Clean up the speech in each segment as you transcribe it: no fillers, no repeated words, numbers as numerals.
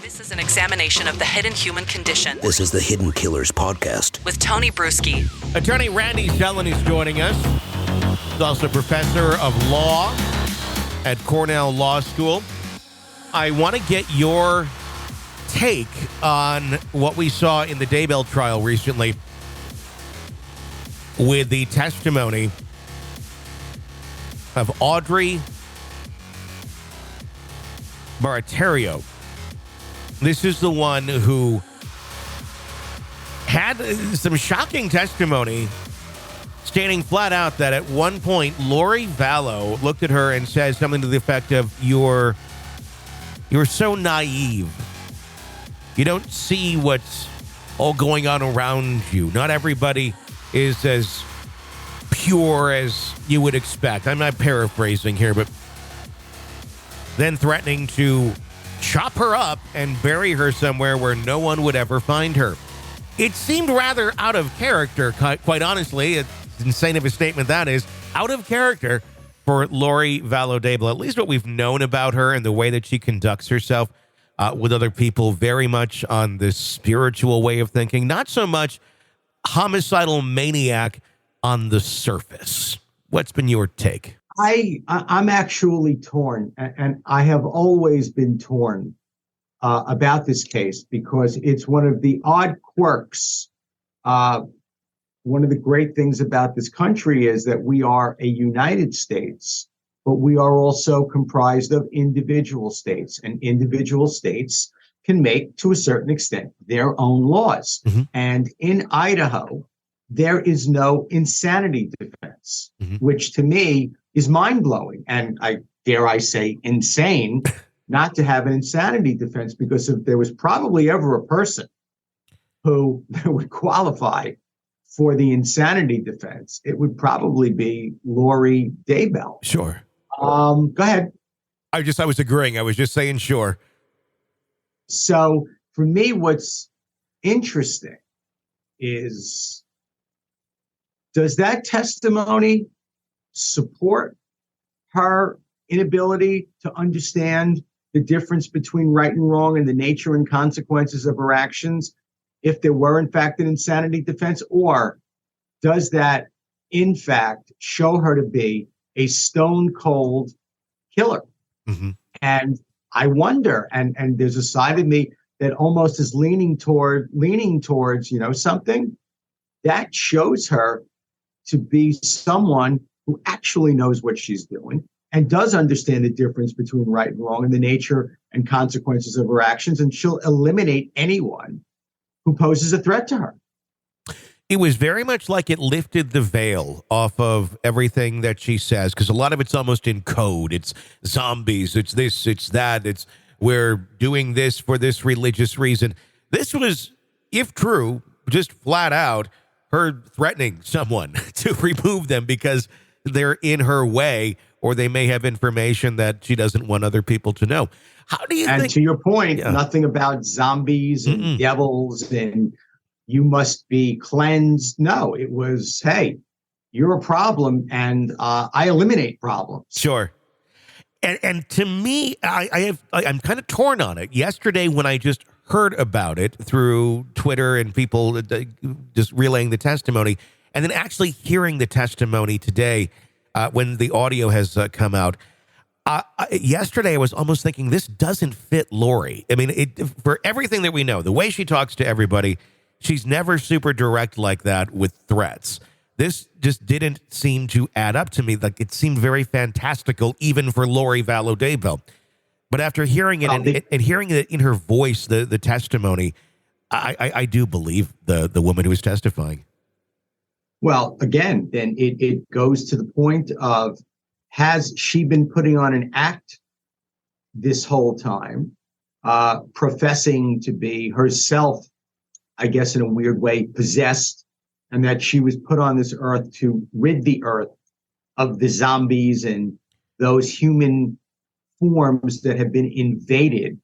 This is an examination of the hidden human condition. This is the Hidden Killers podcast. With Tony Bruschi. Attorney Randy Zellin is joining us. He's also a professor of law at Cornell Law School. I want to get your take on what we saw in the Daybell trial recently with the testimony of Audrey Baratario. This is the one who had some shocking testimony, stating flat out that at one point Lori Vallow looked at her and said something to the effect of, you're so naive. You don't see what's all going on around you. Not everybody is as pure as you would expect. I'm not paraphrasing here, but then threatening to chop her up and bury her somewhere where no one would ever find her. It seemed rather out of character, quite honestly. It's insane of a statement that is. Out of character for Lori Vallow Daybell, at least what we've known about her and the way that she conducts herself with other people, very much on this spiritual way of thinking, not so much homicidal maniac on the surface. What's been your take? I'm actually torn, and I have always been torn about this case because it's one of the odd quirks. One of the great things about this country is that we are a United States, but we are also comprised of individual states, and individual states can make, to a certain extent, their own laws. Mm-hmm. And in Idaho, there is no insanity defense, which to me is mind-blowing. And I dare I say insane not to have an insanity defense, because if there was probably ever a person who would qualify for the insanity defense, it would probably be Lori Daybell. Sure. Go ahead. I was agreeing. I was just saying sure. So for me, what's interesting is, does that testimony support her inability to understand the difference between right and wrong and the nature and consequences of her actions, if there were, in fact, an insanity defense? Or does that, in fact, show her to be a stone-cold killer? Mm-hmm. And I wonder, and there's a side of me that almost is leaning towards, something that shows her to be someone who actually knows what she's doing and does understand the difference between right and wrong and the nature and consequences of her actions. And she'll eliminate anyone who poses a threat to her. It was very much like it lifted the veil off of everything that she says, because a lot of it's almost in code. It's zombies. It's this, it's that. It's we're doing this for this religious reason. This was, if true, just flat out her threatening someone to remove them because they're in her way, or they may have information that she doesn't want other people to know. How do you think? And to your point, nothing about zombies and devils and you must be cleansed. No, it was, hey, you're a problem and I eliminate problems. Sure. And to me, I'm kind of torn on it. Yesterday, when I just heard about it through Twitter and people just relaying the testimony, and then actually hearing the testimony today when the audio has come out, yesterday I was almost thinking this doesn't fit Lori. I mean, for everything that we know, the way she talks to everybody, she's never super direct like that with threats. This just didn't seem to add up to me. Like, it seemed very fantastical, even for Lori Vallow Daybell. But after hearing it and hearing it in her voice, the testimony, I do believe the woman who was testifying. Well, again, then it goes to the point of, has she been putting on an act this whole time, professing to be herself, I guess in a weird way, possessed, and that she was put on this earth to rid the earth of the zombies and those human forms that have been invaded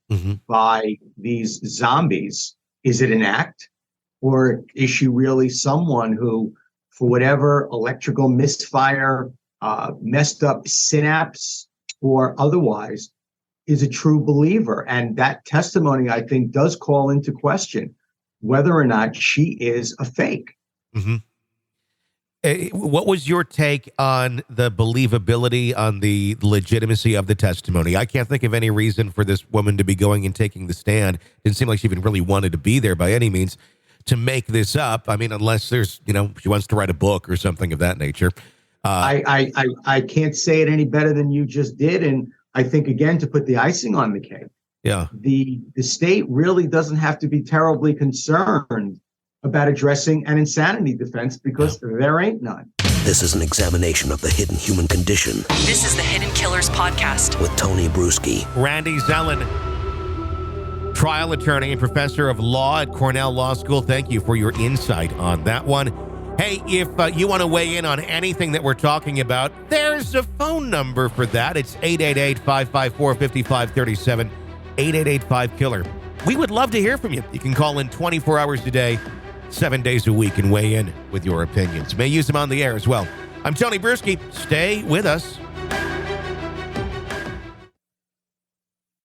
by these zombies? Is it an act? Or is she really someone who, for whatever electrical misfire, messed up synapse, or otherwise, is a true believer. And that testimony, I think, does call into question whether or not she is a fake. Mm-hmm. What was your take on the believability, on the legitimacy of the testimony? I can't think of any reason for this woman to be going and taking the stand. Didn't seem like she even really wanted to be there by any means to make this up. I mean, unless there's, she wants to write a book or something of that nature. I can't say it any better than you just did. And I think, again, to put the icing on the cake, the state really doesn't have to be terribly concerned about addressing an insanity defense because there ain't none. This is an examination of the hidden human condition. This is the Hidden Killers Podcast with Tony Bruschi. Randy Zellen, trial attorney and professor of law at Cornell Law School. Thank you for your insight on that one. Hey, if you want to weigh in on anything that we're talking about, there's a phone number for that. It's 888-554-5537, 888-5-KILLER. We would love to hear from you. You can call in 24 hours a day, 7 days a week, and weigh in with your opinions. May use them on the air as well. I'm Tony Bruschi. Stay with us.